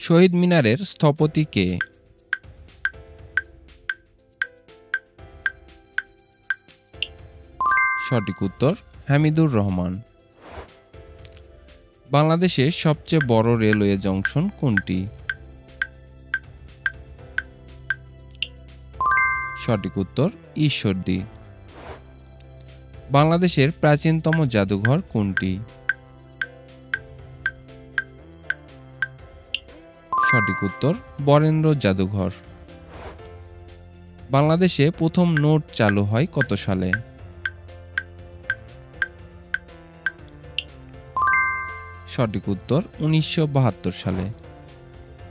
শহীদ মিনারের স্থপতি কে? সঠিক উত্তর হামিদুর রহমান। বাংলাদেশের সবচেয়ে বড় রেলওয়ে জংশন কোনটি? সঠিক উত্তর ঈশ্বরদী। বাংলাদেশের প্রাচীনতম জাদুঘর কোনটি? সঠিক উত্তর বরেন্দ্র জাদুঘর। বাংলাদেশে প্রথম নোট চালু হয় কত সালে? সঠিক উত্তর ১৯৭২ সালে।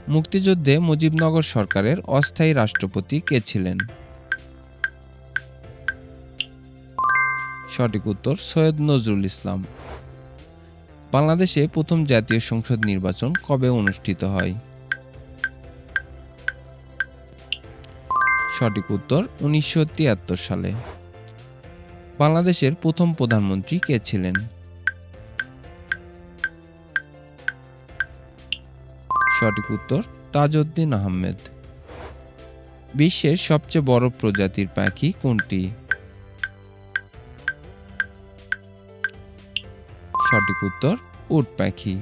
মুক্তিযুদ্ধে মুজিবনগর সরকারের অস্থায়ী রাষ্ট্রপতি কে ছিলেন? সঠিক উত্তর সৈয়দ নজরুল ইসলাম। বাংলাদেশে প্রথম জাতীয় সংসদ নির্বাচন কবে অনুষ্ঠিত হয়? সঠিক উত্তর ১৯৭৩ সালে। বাংলাদেশের প্রথম প্রধানমন্ত্রী কে ছিলেন? সঠিক উত্তর তাজউদ্দিন আহমেদ। বিশ্বের সবচেয়ে বড় প্রজাতির পাখি কোনটি? সঠিক উত্তর উট পাখি।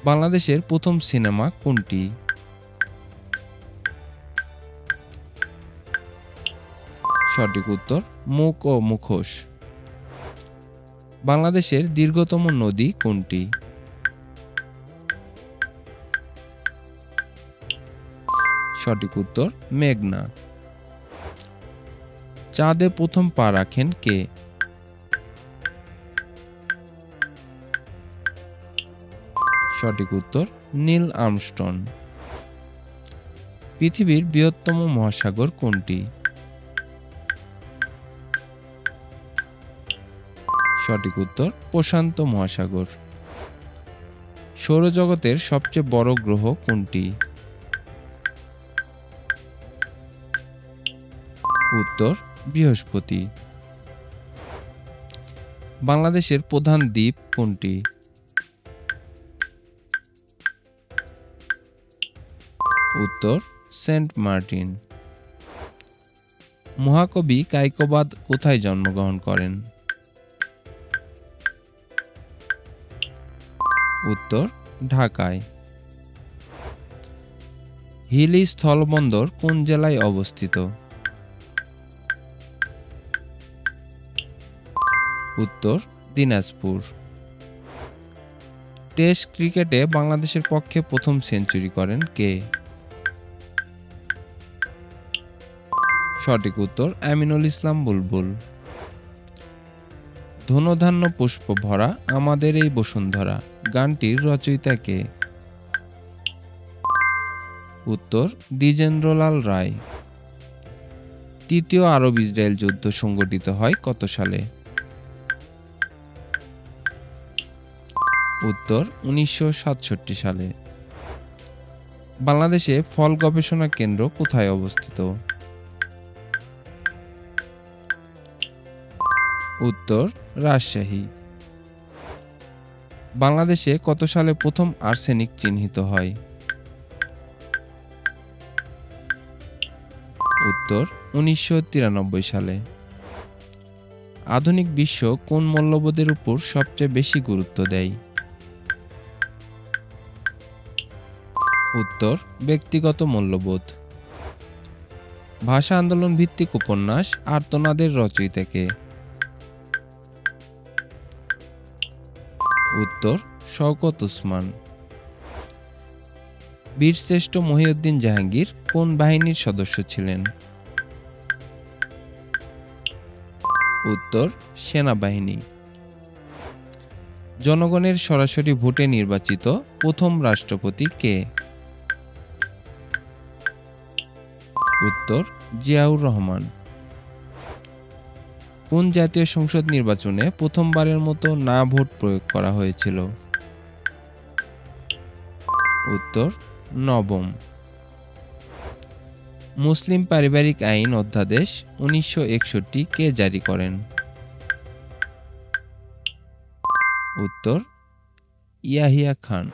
বাংলাদেশের প্রথম সিনেমা কোনটি? সঠিক উত্তর মুখ ও মুখোশ। বাংলাদেশের দীর্ঘতম নদী কোনটি? সঠিক উত্তর মেঘনা। চাঁদে প্রথম পা রাখেন কে? সঠিক উত্তর নীল আর্মস্ট্রং। পৃথিবীর বৃহত্তম মহাসাগর কোনটি? সঠিক উত্তর প্রশান্ত মহাসাগর। সৌরজগতের সবচেয়ে বড় গ্রহ কোনটি? উত্তর বৃহস্পতি। বাংলাদেশের প্রধান দ্বীপ কোনটি? উত্তর সেন্ট মার্টিন। মহাকবি কায়কোবাদ কোথায় জন্মগ্রহণ করেন? উত্তর ঢাকায়। হিলি স্থলবন্দর কোন জেলায় অবস্থিত? উত্তর দিনাজপুর। টেস্ট ক্রিকেটে বাংলাদেশের পক্ষে প্রথম সেঞ্চুরি করেন কে? সঠিক উত্তর আমিনুল ইসলাম বুলবুল। ধনধান্য পুষ্প ভরা আমাদের এই বসুন্ধরা গানটির রচয়িতা কে? উত্তর দ্বিজেন্দ্রলাল রায়। তৃতীয় আরব ইসরায়েল যুদ্ধ সংঘটিত হয় কত সালে? উত্তর ১৯৬৭ সালে। বাংলাদেশে ফল গবেষণা কেন্দ্র কোথায় অবস্থিত? উত্তর রাজশাহী। বাংলাদেশে কত সালে প্রথম আর্সেনিক চিহ্নিত হয়? উত্তর ১৯৯৩ সালে। আধুনিক বিশ্ব কোন মূল্যবোধের উপর সবচেয়ে বেশি গুরুত্ব দেয়? উত্তর ব্যক্তিগত মূল্যবোধ। ভাষা আন্দোলন ভিত্তিক উপন্যাস আর্তনাদের রচয়িতা কে? উত্তর শওকত ওসমান। বীরশ্রেষ্ঠ মহিউদ্দিন জাহাঙ্গীর কোন বাহিনীর সদস্য ছিলেন? উত্তর সেনাবাহিনী। জনগণের সরাসরি ভোটে নির্বাচিত প্রথম রাষ্ট্রপতি কে? উত্তর জিয়াউর রহমান। কোন জাতীয় সংসদ নির্বাচনে প্রথমবারের মতো না ভোট প্রয়োগ করা হয়েছিল? উত্তর নবম। মুসলিম পারিবারিক আইন অধ্যাদেশ ১৯৬১ কে জারি করেন? উত্তর ইয়াহিয়া খান।